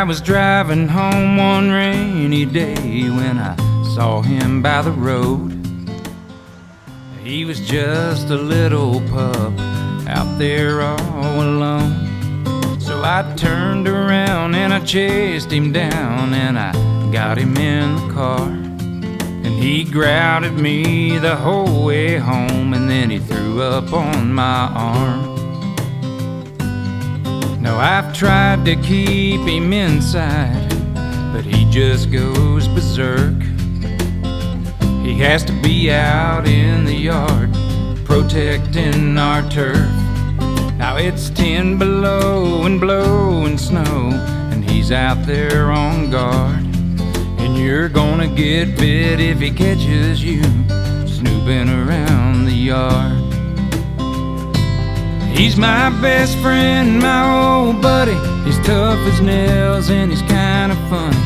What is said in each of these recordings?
I was driving home one rainy day when I saw him by the road. He was just a little pup out there all alone. So I turned around and I chased him down and I got him in the car. And he growled at me the whole way home, and then he threw up on my arm. Now I've tried to keep him inside, but he just goes berserk. He has to be out in the yard, protecting our turf. Now it's 10 below and blowing snow, and he's out there on guard. And you're gonna get bit if he catches you snooping around the yard. He's my best friend, my old buddy. He's tough as nails and he's kinda funny.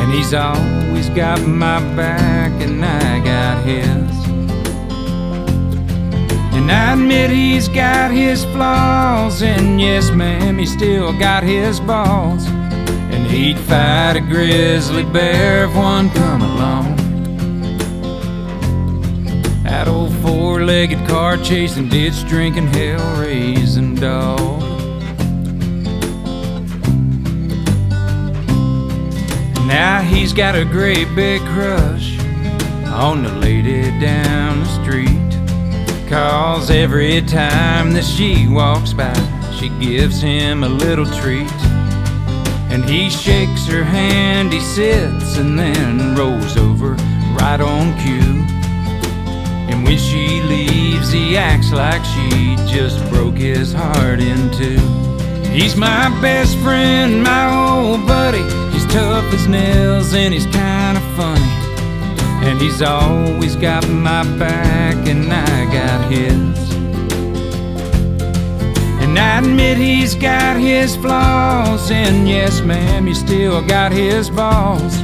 And he's always got my back and I got his. And I admit he's got his flaws, and yes ma'am, he's still got his balls. And he'd fight a grizzly bear if one come along. That old four-legged car chasing, ditch drinking, hell-raising dog. Now he's got a great big crush on the lady down the street. 'Cause every time that she walks by, she gives him a little treat. And he shakes her hand, he sits and then rolls over right on cue. And when she leaves, he acts like she just broke his heart in two. He's my best friend, my old buddy. He's tough as nails and he's kinda funny. And he's always got my back and I got his. And I admit he's got his flaws, and yes ma'am, he's still got his balls.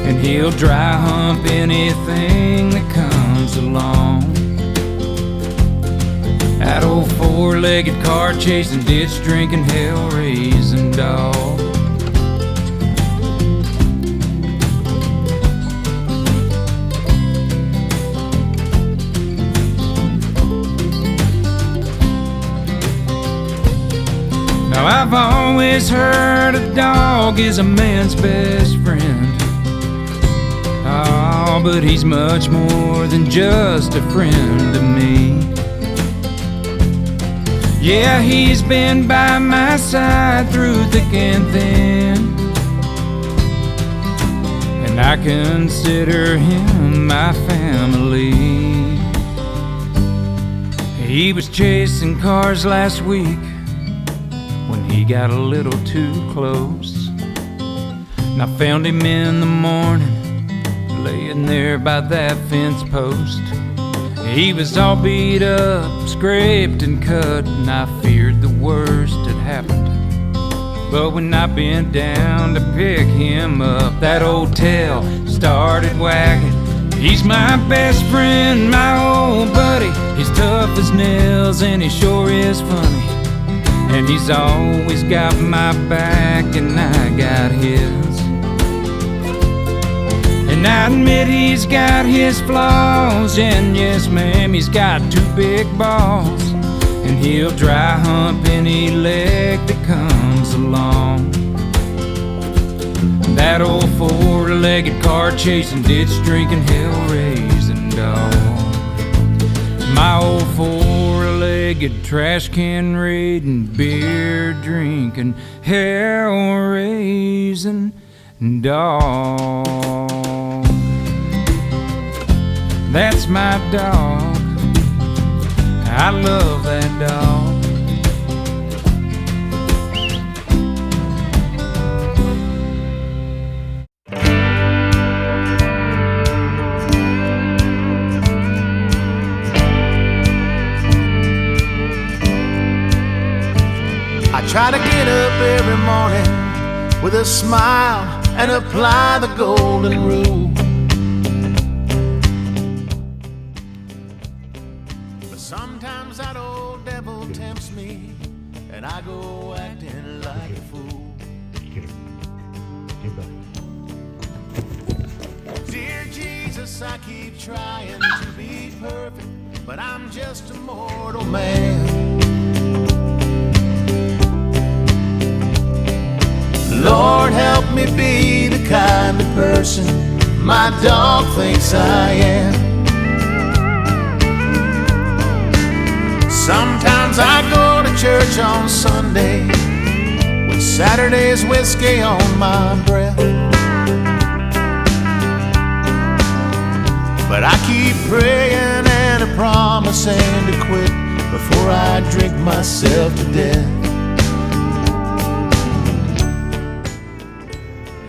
And he'll dry hump anything that comes along. That old four-legged car chasing, ditch drinking, hell-raising dog. Now I've always heard a dog is a man's best friend. Oh, but he's much more than just a friend to me. Yeah, he's been by my side through thick and thin, and I consider him my family. He was chasing cars last week when he got a little too close. And I found him in the morning, laying there by that fence post. He was all beat up, scraped and cut, and I feared the worst had happened. But when I bent down to pick him up, that old tail started wagging. He's my best friend, my old buddy. He's tough as nails and he sure is funny. And he's always got my back and I got his. And I admit he's got his flaws, and yes ma'am, he's got two big balls. And he'll dry hump any leg that comes along. That old four-legged car chasing, ditch drinking, hell-raising dog. My old four-legged trash can raiding, beer drinking, hell-raising dog. That's my dog. I love that dog. I try to get up every morning with a smile and apply the golden rule. But sometimes that old devil tempts me and I go acting like a fool. Beagle. Dear Jesus, I keep trying to be perfect, but I'm just a mortal man. Lord, help me be the kind of person my dog thinks I am. Sometimes I go to church on Sunday with Saturday's whiskey on my breath, but I keep praying and promising to quit before I drink myself to death.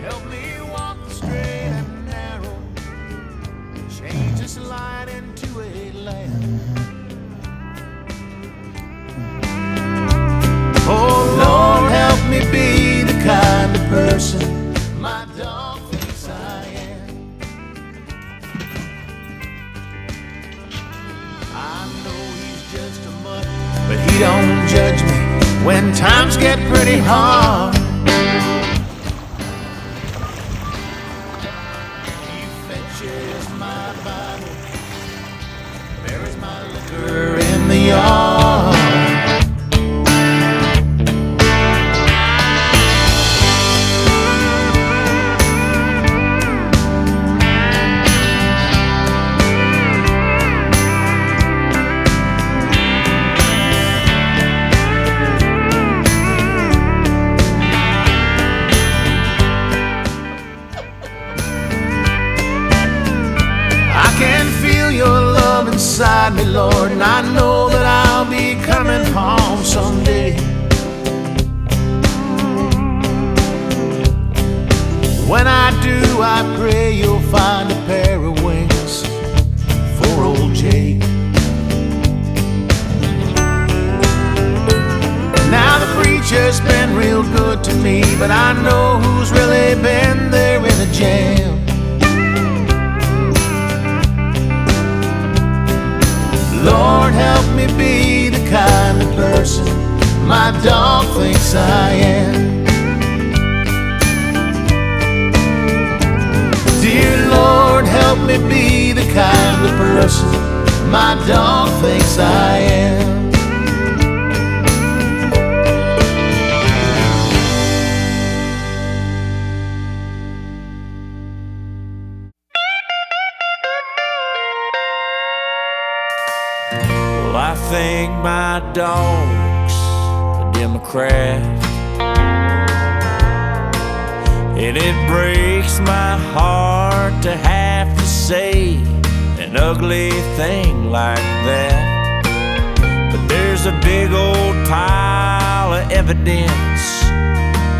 Help me walk the straight and narrow, change this light into a lamp. Oh Lord, help me be the kind of person my dog thinks I am. I know he's just a mutt, but he don't judge me when times get pretty hard. He fetches my Bible, buries my liquor in the yard. Inside me, Lord, and I know that I'll be coming home someday. When I do, I pray you'll find a pair of wings for old Jake. Now the preacher's been real good to me, but I know who's really been there in the jam. Lord, help me be the kind of person my dog thinks I am. Dear Lord, help me be the kind of person my dog thinks I am. I think my dog's a Democrat, and it breaks my heart to have to say an ugly thing like that. But there's a big old pile of evidence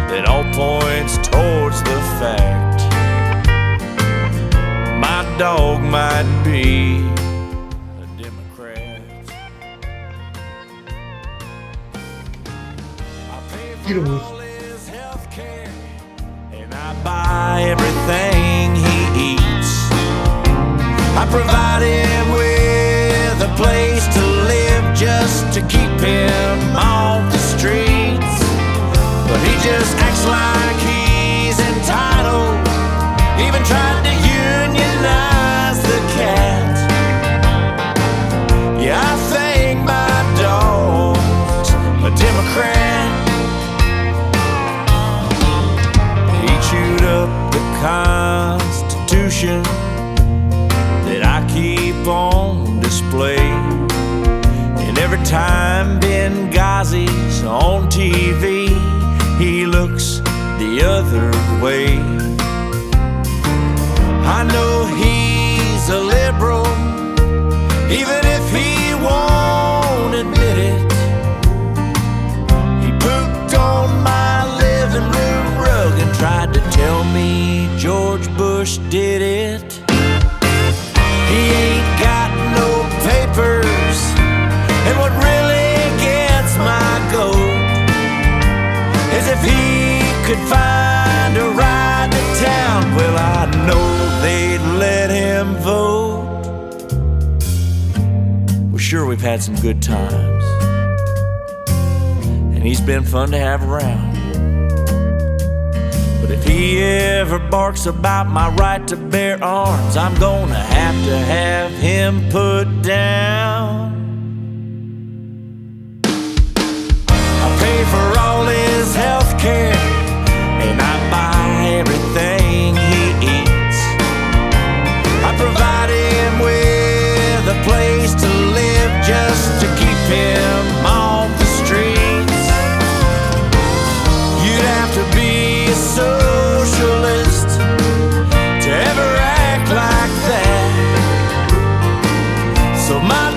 that all points towards the fact my dog might be Get away. And I buy everything he eats. I provide him with a place to live just to keep him off the streets. But he just acts like he's entitled, even tried to unionize the cat. Yeah, I think my dog's a Democrat. Chewed up the Constitution that I keep on display, and every time Benghazi's on TV, he looks the other way. I know he's a liberal, even if he won't admit it. He pooped on my living room rug and tried to tell me George Bush did it. He ain't got no papers, and what really gets my goat is if he could find a ride to town, well, I know they'd let him vote. Well, sure, we've had some good times, and he's been fun to have around. But if he ever barks about my right to bear arms, I'm gonna have him put down. I pay for all his health care, and I buy everything he eats. I provide him with a place to live just to keep him off the streets. You'd have to be a socialist to ever act like that. So my